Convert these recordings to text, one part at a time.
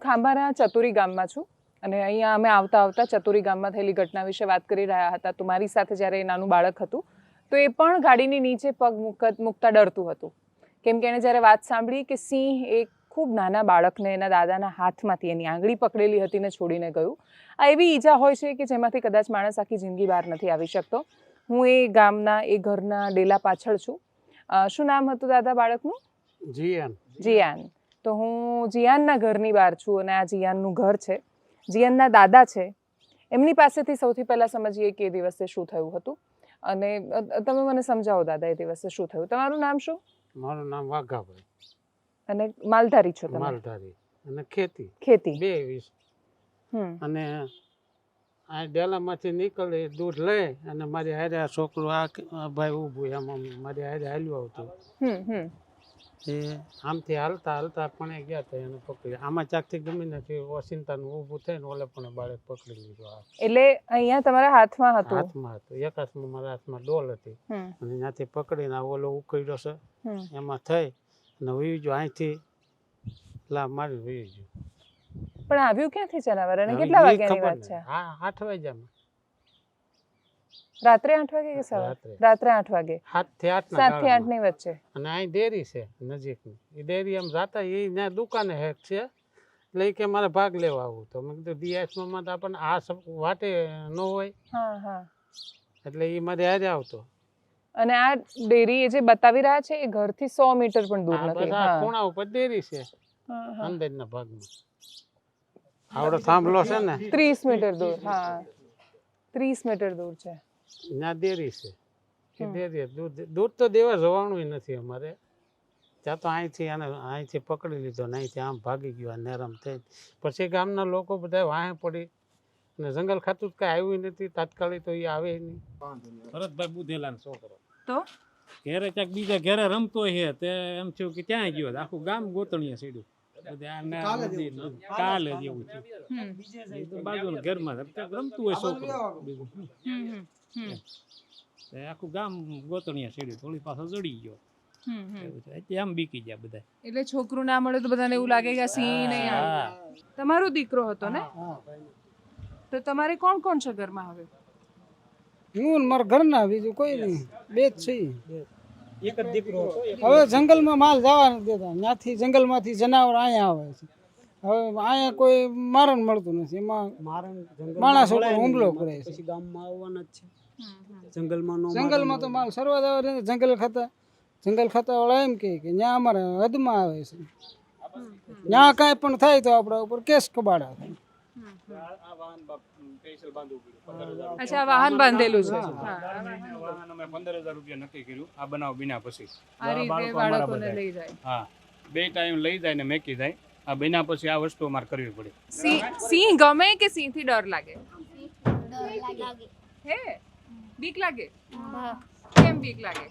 ખાંભાના ચતુરી ગામમાં છું અને અહીંયા અમે આવતા આવતા ચતુરી ગામમાં થયેલી ઘટના વિશે વાત કરી રહ્યા હતા. તો મારી સાથે જ્યારે એ નાનું બાળક હતું તો એ પણ ગાડીની નીચે પગ મૂકતા ડરતું હતું, કેમ કે એણે જ્યારે વાત સાંભળી કે સિંહ એક ખૂબ નાના બાળકને એના દાદાના હાથમાંથી એની આંગળી પકડેલી હતી ને છોડીને ગયું. આ એવી ઈજા હોય છે કે જેમાંથી કદાચ માણસ આખી જિંદગી બહાર નથી આવી શકતો. હું એ ગામના એ ઘરના ડેલા પાછળ છું. શું નામ હતું દાદા બાળકનું? જીયાન. તો હું જીયાનના ઘરની બહાર છું અને આ જીયાનનું ઘર છે. જીયાનના દાદા છે, એમની પાસેથી સૌથી પહેલાં સમજીએ કે એ દિવસે શું થયું હતું અને તમે મને સમજાવો દાદા એ દિવસે શું થયું. તમારું નામ શું? મારું નામ વાઘાભાઈ. અને માલધારી છો તમે? માલધારી અને ખેતી બે વીસ. અને આ ડેલામાંથી નીકળે દૂધ લઈ અને મારી હારે આ છોકરું આ ભાઈ ઊભું એમ મારી હારે હાલ્યું આવતું. એ આમથી હાલતા હાલતા પણ ગયા હતા એને પકડી. આમાં ચાકથી ગમી નથી ઓચિંતાનું ઊભું થઈને ઓલે પણ બાળક પકડી લીધો. એટલે અહીંયા તમારા હાથમાં હતું? હાથમાં હતું. એક હાથમાં મારા હાથમાં ડોલ હતી અને ત્યાંથી પકડીને ઓલો ઉકળ્યો છે એમાં થઈ અને વહી ગયો. અહીંથી લાભ મારી વહી ગયો. પણ આવ્યું ક્યાંથી જનાવર અને કેટલા વાગ્યાની વાત છે? 8 વાગ્યામાં. રાત્રે 8 વાગે કે સવારે? રાત્રે 8 વાગે. 7 થી 8 ની વચ્ચે. અને અહીં ડેરી છે નજીકની. એ ડેરી એમ જાતા એ ત્યાં દુકાને હેક છે એટલે કે મારે ભાગ લેવા આવું. તો મેં કીધું ડીએસમાં તો આપણને આ વાટે ન હોય એટલે એ મારે હારે આવતો. અને આ ડેરી એ જે બતાવી રહ્યા છે એ ઘરથી 100 મીટર પણ દૂર નથી. ખૂણા ઉપર ડેરી છે અંદરના ભાગમાં. આવડો થાંભલો છે ને 30 મીટર દૂર. 30 મીટર દૂર છે. ત્યાં ડેરી છે. એ ડેરી દૂધ તો દેવા જવાનું નથી અમારે. ત્યાં તો અહીંથી પકડી લીધો ને અહીંથી આમ ભાગી ગયો નરમ થઈ. પછી ગામના લોકો બધા વાહે પડી અને જંગલ ખાતું કઈ આવ્યું નથી તાત્કાલિક. તો એ આવે નહીં. ભરતભાઈ બુધેલાનો છોકરો તો ઘેરે ક્યાંક બીજા ઘેરે રમતો છે તે એમ થયું કે ત્યાં ગયો. આખું ગામ ગોતણીએ સીડ્યું. કાલે જ એવું થયું. બાજુના ઘરમાં રમતું હોય છોકરો બીજું આખું ગામ ગોતણીએ સીડ્યું. થોડી પાછળ જડી ગયો. આમ બીકી ગયા બધા. એટલે છોકરું ના મળે તો બધાને એવું લાગે કે સિંહ નહીં આવે. તમારો દીકરો હતો ને? તો તમારે કોણ કોણ છે ઘરમાં? હવે હું મારા ઘરના, બીજું કોઈ નહીં. બે જ છે. એક જ દીકરો હતો. હવે જંગલમાં માલ જવા નથી દેતા. ત્યાંથી જંગલમાંથી જનાવર અહીંયા આવે છે. હવે અહીંયા કોઈ મારણ મળતું નથી. એમાં માણસ ઉપર હુમલો કરે છે. પછી ગામમાં આવવાના જ છે. જંગલમાં તો માલ સરવા જવા. જંગલ ખાતા વાળા એમ કે ત્યાં અમારે હદમાં આવે છે. ત્યાં કાંઈ પણ થાય તો આપણા ઉપર કેસ કબાડા થાય. અચ્છા, વાહન બાંધેલું છે. વાહન અમે 15,000 રૂપિયા નક્કી કર્યું આ બનાવ બન્યા પછી. આ રીતે બાળકોને લઈ જાય. હા, 2 ટાઈમ લઈ જાય ને મેકી જાય. આ બન્યા પછી આ વસ્તુ અમારે કરવી પડે. સિંહ ગમે કે સિંહ થી ડર લાગે? હે, બીક લાગે? કેમ બીક લાગે?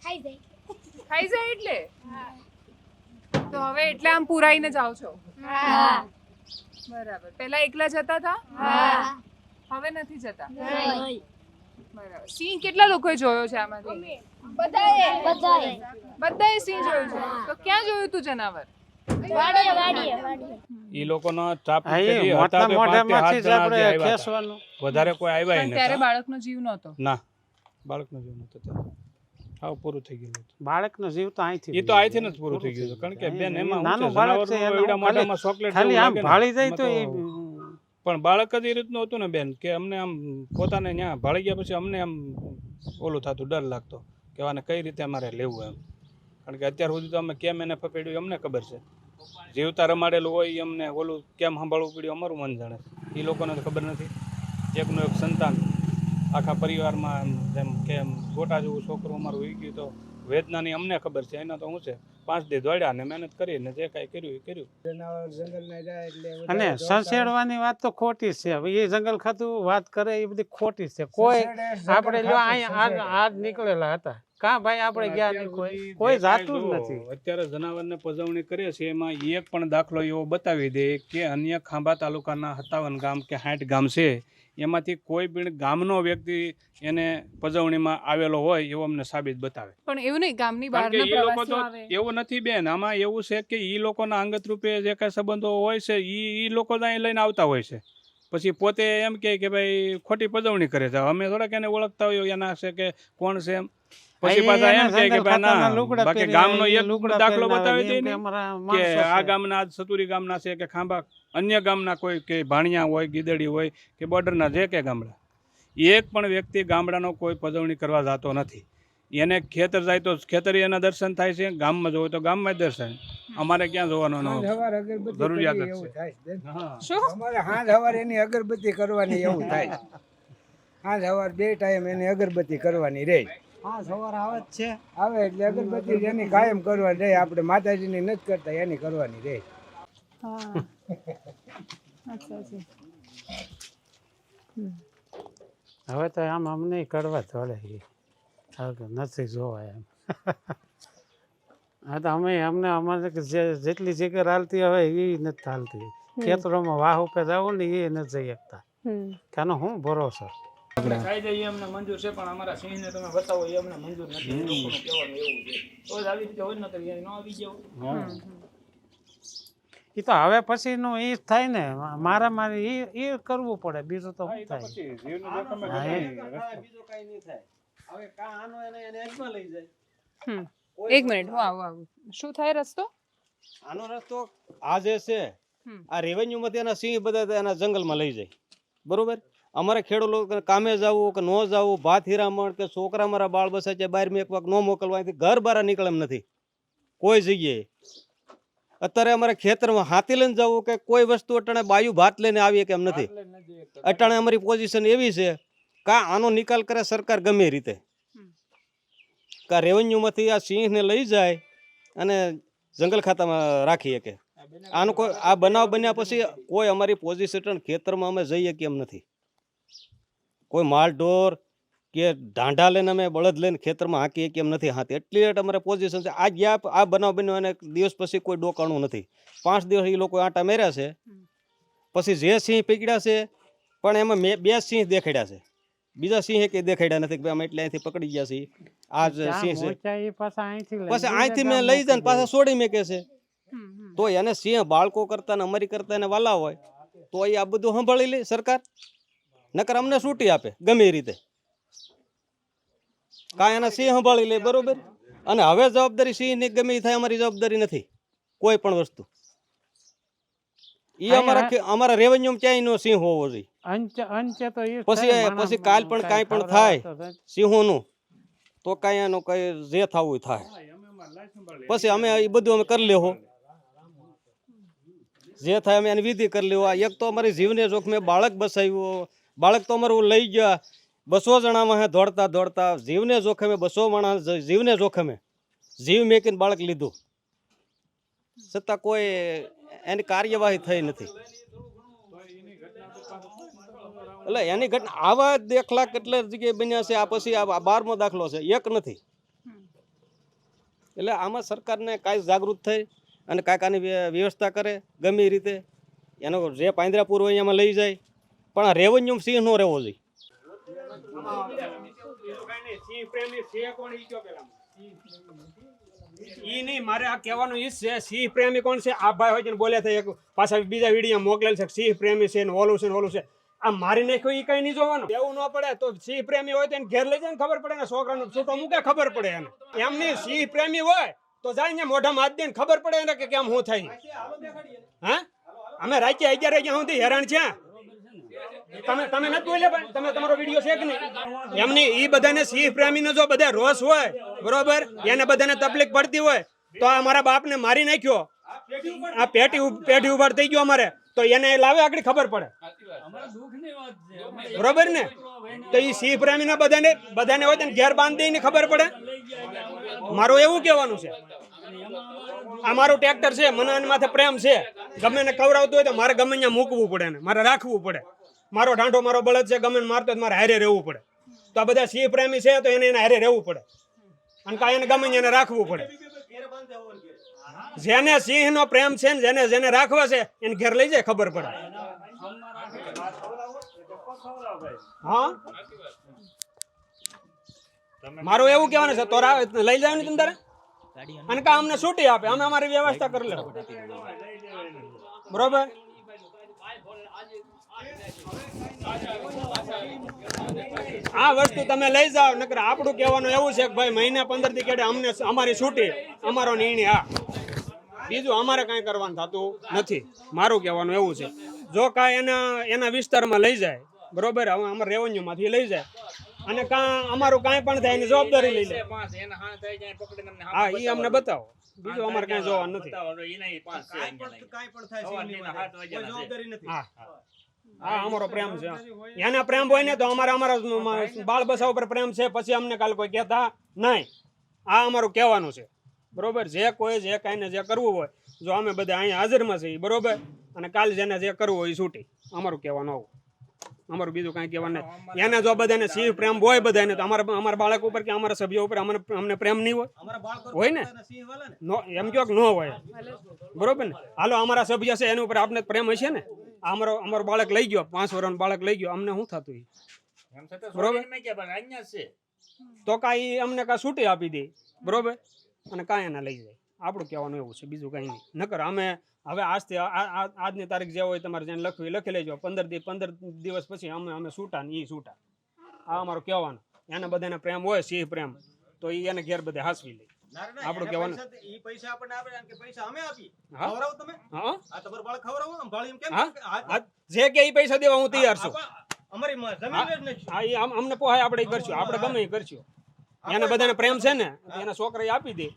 ખાઈ જાય એટલે? તો હવે એટલે આમ પુરાઈને જાવ છો? બરાબર. પહેલા એકલા જતા હતા? હવે નથી જતા? બરાબર. સિંહ કેટલા લોકોએ જોયો છે આમાંથી? બધાએ સિંહ જોયો છે. તો ક્યાં જોયું તું જનાવર? ઈ લોકોનો ટ્રાપ કરી હતા કે 5 થી 7 જણા જે આવ્યા હતા. વધારે કોઈ આવ્યા નહીં. ત્યારે બાળકનો જીવ નહોતો? ના, બાળકનો જીવ નહોતો ત્યારે. હાવ પૂરું થઈ ગયું હતું. બાળકનો જીવ તો અહીંથી તો અહીંથી જ પૂરું થઈ ગયું હતું. કારણ કે બેન એમાં નાનું બાળક છે એવડા મોઢામાં ચોકલેટ ખાલી આમ ભાળી જાય તો પણ બાળક જ એ રીતનું હતું ને બેન કે અમને આમ પોતાને ત્યાં ભાળી ગયા પછી અમને આમ ઓલું થતું, ડર લાગતો કે આને કઈ રીતે અમારે લેવું એમ. કારણ કે અત્યાર સુધી તો અમે કેમ એને પકડ્યું અમને ખબર છે. જીવતા રમાડેલું હોય અમને ઓલું કેમ સંભાળવું પડ્યું અમારું મન જાણે. એ લોકોને તો ખબર નથી. એકનું એક સંતાન આખા પરિવારમાં જેમ કે ગોટા જેવું છોકરું અમારું હોઈ ગયું તો વેદનાની અમને ખબર છે. એના તો શું છે 5 દી દોડ્યા ને મહેનત કરીને જે કાંઈ કર્યું એ કર્યું. અને સંસેડવાની વાત તો ખોટી છે. હવે એ જંગલ ખાતું વાત કરે એ બધી ખોટી છે. કોઈ આપણે જો અહીંયા આજ નીકળેલા હતા કા ભાઈ આપણે ગયા નહીં, કોઈ જાતું જ નથી. અત્યારે જનાવરને પજવણી કરે છે એમાં એક પણ દાખલો એવો બતાવી દે કે અન્ય ખાંભા તાલુકાના 57 ગામ કે 60 ગામ છે એમાંથી કોઈ પણ ગામનો વ્યક્તિ એને પજવણીમાં આવેલો હોય એવો અમને સાબિત બતાવે. પણ એવું નહીં, ગામની કારણ કે બહારના એ લોકો તો પ્રવાસીઓ આવે. એવું નથી બેન, આમાં એવું છે કે એ લોકોના અંગત રૂપે જે કાંઈ સંબંધો હોય છે એ લોકો અહીં લઈને આવતા હોય છે, પછી પોતે એમ કહે કે ભાઈ ખોટી પજવણી કરે છે. અમે થોડાક એને ઓળખતા હોય એના છે કે કોણ છે એમ, પછી પાછા એમ કહે કે ભાઈ ના, બાકી ગામનો એક દાખલો બતાવી દે ને કે આ ગામના સતુરી ગામના છે કે ખાંભા અન્ય ગામના કોઈ કે ભાણિયા હોય, ગીદડી હોય કે બોર્ડરના જે કે ગામડા, એક પણ વ્યક્તિ ગામડાનો કોઈ પજવણી કરવા જતો નથી. એને ખેતર જાય તો ખેતર એના દર્શન થાય છે, ગામમાં જવું તો ગામમાં દર્શન. અમારે ક્યાં જોવાનો જરૂરિયાત છે? શું અમારે હાંજ હવાર એની અગરબત્તી કરવાની એવું થાય. હાંજ હવાર 2 ટાઈમ એની અગરબત્તી કરવાની રહે. હા સવાર આવે જ છે. આવે એટલે અગરબત્તી એની કાયમ કરવાની રહે. આપણે માતાજીની નથી કરતા, એની કરવાની રહે. હા અચ્છા જી. હવે તો આમ અમને કરવા થોડે નથી જોવાય એમ. હા તો અમને અમારે જેટલી જગ્યા હાલતી હવે એ નથી હાલતી. ખેતરોમાં વાહ ઉપર જવું ને એ નથી જઈ શકતા. આનો શું ભરોસો? કાયદે એ અમને મંજૂર છે, પણ અમારા સિંહને તમે બતાવો એ અમને મંજૂર નથી. લોકોનું કહેવાનું એવું છે, તો જ આવી રીતે હોય ને, તો ન આવી જવું. એ તો હવે પછીનું એ થાય ને, મારે એ કરવું પડે, બીજું તો શું થાય? એક મિનિટ, હું આવું. શું થાય રસ્તો? આનો રસ્તો આ જે છે, આ રેવન્યુ માંથી એના સિંહ બધા એના જંગલમાં લઈ જાય, બરોબર. અમારે ખેડૂત લોકો કામે જવું કે ન જવું, ભાત હીરામણ કે છોકરા મારા બાળ બસે છે, 12 એક વખત ન મોકલવા, ઘર બહાર નીકળે એમ નથી કોઈ જગ્યાએ. અત્યારે અમારે ખેતરમાં હાથી લઈને જવું કે કોઈ વસ્તુ અટાણે બાયું ભાત લઈને આવીએ કે એમ નથી. અટાણે અમારી પોઝિશન એવી છે કે આનો નિકાલ કરે સરકાર ગમે રીતે, કે રેવન્યુમાંથી આ સિંહને લઈ જાય અને જંગલ ખાતામાં રાખી શકે. આનું કોઈ આ બનાવ બન્યા પછી કોઈ અમારી પોઝિશન ખેતરમાં અમે જઈએ કે એમ નથી. કોઈ માલ ઢોર કે ઢાંઢા લઈને અમે બળદ લઈને ખેતરમાં હાંકીએ કે એમ નથી હાંતી. એટલી અમારે પોઝિશન છે. આ ગયા આ બનાવ બન્યો અને દિવસ પછી કોઈ ડોકાણું નથી. 5 દિવસ એ લોકો આંટા મેર્યા છે. પછી જે સિંહ પકડ્યા છે પણ એમાં 2 સિંહ દેખાડ્યા છે, બીજા સિંહે કંઈ દેખાડ્યા નથી કે અમે એટલે અહીંથી પકડી ગયા છીએ. આ જ સિંહ છે, પછી અહીંથી મેં લઈ જાય પાછા છોડી મેકે છે. તો એને સિંહ બાળકો કરતા ને અમારી કરતા એને વાલા હોય તો એ આ બધું સંભાળી લે સરકાર, નકર અમને છૂટી આપે ગમે એ રીતે. કાંઈ એના સિંહ સંભાળી લે, બરોબર. અને હવે જવાબદારી સિંહની ગમે એ થાય, અમારી જવાબદારી નથી કોઈ પણ વસ્તુ. એ અમારા રેવન્યુ ક્યાંય નો સિંહ હોવો જોઈએ. પછી કાલ પણ કાંઈ પણ થાય સિંહોનું તો કાંઈ એનું કઈ જે થવું થાય, પછી અમે એ બધું અમે કરી લેવો, જે થાય અમે એની વિધિ કરી લેવો. એક તો અમારી જીવને જોખમે બાળક બસાવ્યો, બાળક તો અમારું લઈ ગયા 200 જણામાં હે દોડતા દોડતા જીવને જોખમે, 200 માણસ જીવને જોખમે જીવ મેકીને બાળક લીધું, છતાં કોઈ એની કાર્યવાહી થઈ નથી. એટલે એની ઘટના આવા દાખલા કેટલા જગ્યાએ બન્યા છે. આ પછી આ 12મો દાખલો છે, એક નથી. એટલે આમાં સરકારને કાંઈ જાગૃત થઈ અને કાંઈક આની વ્યવસ્થા કરે ગમે એ રીતે. એનો જે પાંજરાપુર હોય એમાં લઈ જાય, પણ આ રેવન્યુ સિંહ નો રહેવો જોઈએ. ઈ નહીં, મારે આ કહેવાનું ઈ છે, સિંહ પ્રેમી કોણ છે? આ ભાઈ હોય ને બોલે થાય, પાછા બીજા વિડીયો મોકલેલ છે સિંહ પ્રેમી છે ને ઓલું છે ને ઓલું છે. આ મારી નાખ્યું ઈ કઈ નહીં જોવાનું. એવું ન પડે તો સિંહ પ્રેમી હોય તો એને ઘેર લઈ જાય ને ખબર પડે ને, છોકરાનો છૂટો મૂકે ખબર પડે એને. એમ નહીં, સિંહ પ્રેમી હોય તો જાય ને મોઢામાં હાથ દે ને ખબર પડે એને કે કેમ શું થાય. હા, અમે રાતે 11 વાગ્યા સુધી હેરાન છે. તમે નથી બોલ્યા, પણ તમે તમારો વિડીયો છે કે નહીં? એમની ઈ બધાને સિંહ પ્રેમીનો જો બધા રોષ હોય, બરોબર, એને બધાને તકલીફ પડતી હોય તો આ મારા બાપને મારી નાખ્યો, આ પેઢી ઉભાર થઈ ગયો અમારે, તો એને લાવે આગળ ખબર પડે, બરોબર ને? તો ઈ સિંહ પ્રેમીના બધાને હોય ઘેર બાંધી દઈને ખબર પડે. મારું એવું કહેવાનું છે, આ મારું ટ્રેક્ટર છે, મને આની માથે પ્રેમ છે. ગમે ને કવરાવતું હોય તો મારે ગમે ત્યાં મૂકવું પડે ને મારે રાખવું પડે. મારો ઢાંઢો મારો બળદ છે, ગમે મારતો મારે હારે રહેવું પડે. તો આ બધા સિંહ પ્રેમી છે તો એને હારે રહેવું પડે અને કાંઈ એને ગમે એને રાખવું પડે. જેને સિંહ નો પ્રેમ છે ને જેને રાખવા છે એને ઘેર લઈ જાય ખબર પડે. હા મારું એવું કહેવાનું છે તો લઈ જાવ ને તમે તારે અને કા અમને છૂટી આપે અમે અમારી વ્યવસ્થા કરી લેવું બરોબર આ વસ્તુ તમે લઈ જાઓ નકર આપણું કહેવાનું એવું છે કે ભાઈ મહિને 15 દી કેડે અમને અમારી છૂટી અમારો નિર્ણય આ બીજું અમારે કાંઈ કરવાનું થતું નથી મારું કહેવાનું એવું છે જો કાંઈ એના વિસ્તારમાં લઈ જાય બરોબર હવે અમારે રેવન્યુમાંથી લઈ જાય અને અમારું કાંઈ પણ થાય એની જવાબદારી લઈ લે હા એ અમને બતાવો બીજું અમારે કાંઈ જોવાનું નથી હા અમારો પ્રેમ છે એના પ્રેમ હોય ને તો અમારા બાળ બસા ઉપર પ્રેમ છે પછી અમને કાલે કોઈ કહેતા નહીં આ અમારું કહેવાનું છે બરોબર જે કોઈ જે કાંઈ ને જે કરવું હોય જો અમે બધા અહીંયા હાજરમાં છીએ બરોબર અને કાલે જેને જે કરવું હોય એ છૂટી અમારું કહેવાનું આવું અમારું બીજું કાંઈ કહેવાનું નહીં એને જો બધાને સિંહ પ્રેમ હોય બધાને તો અમારા બાળક ઉપર કે અમારા સભ્યો ઉપર અમને પ્રેમ નહીં હોય ને એમ કહો કે ન હોય બરોબર ને હાલો અમારા સભ્ય છે એની ઉપર આપણે પ્રેમ હશે ને અમારો બાળક લઈ ગયો 5 વર્ષનું બાળક લઈ ગયો અમને શું થતું બરોબર તો કાંઈ અમને કાંઈ છૂટી આપી દે બરોબર અને કાંઈ એના લઈ જાય આપણું કહેવાનું એવું છે બીજું કાંઈ નહીં નકર અમે હવે આજથી આજની તારીખ જે હોય તમારે જેને લખી લેજો 15 દિવસ પછી અમે છૂટા ને એ છૂટા આ અમારું કહેવાનું એને બધાને પ્રેમ હોય સિંહ પ્રેમ તો એ એને ઘેર બધે હાંસવી લે આપણું કહેવાનું જે કે એ પૈસા દેવા હું તૈયાર છું અમને પોહાય આપણે કરશું આપણે ગમે એ કરશું એને બધાને પ્રેમ છે ને એના છોકરા આપી દે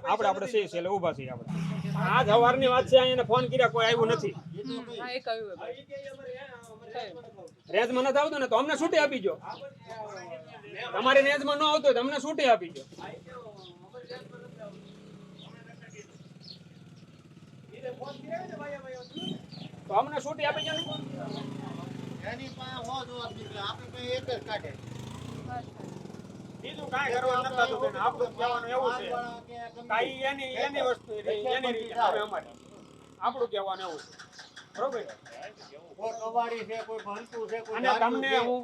આપણે સહી છે એટલે ઊભા છીએ આપણે આ સવારની વાત છે એને ફોન કર્યા કોઈ આવ્યું નથી રેન્જમાં નથી આવતું ને તો અમને છૂટી આપી દો તમારી રેન્જમાં ન આવતું હોય તો અમને છૂટી આપી દો તો અમને છૂટી આપી દો બીજું કાંઈ કરવાનું નથી થતું બેન આપણું કહેવાનું એવું છે કાંઈ એની વસ્તુ એની રીતે હવે અમારે આપણું કહેવાનું એવું છે બરોબર અને તમને હું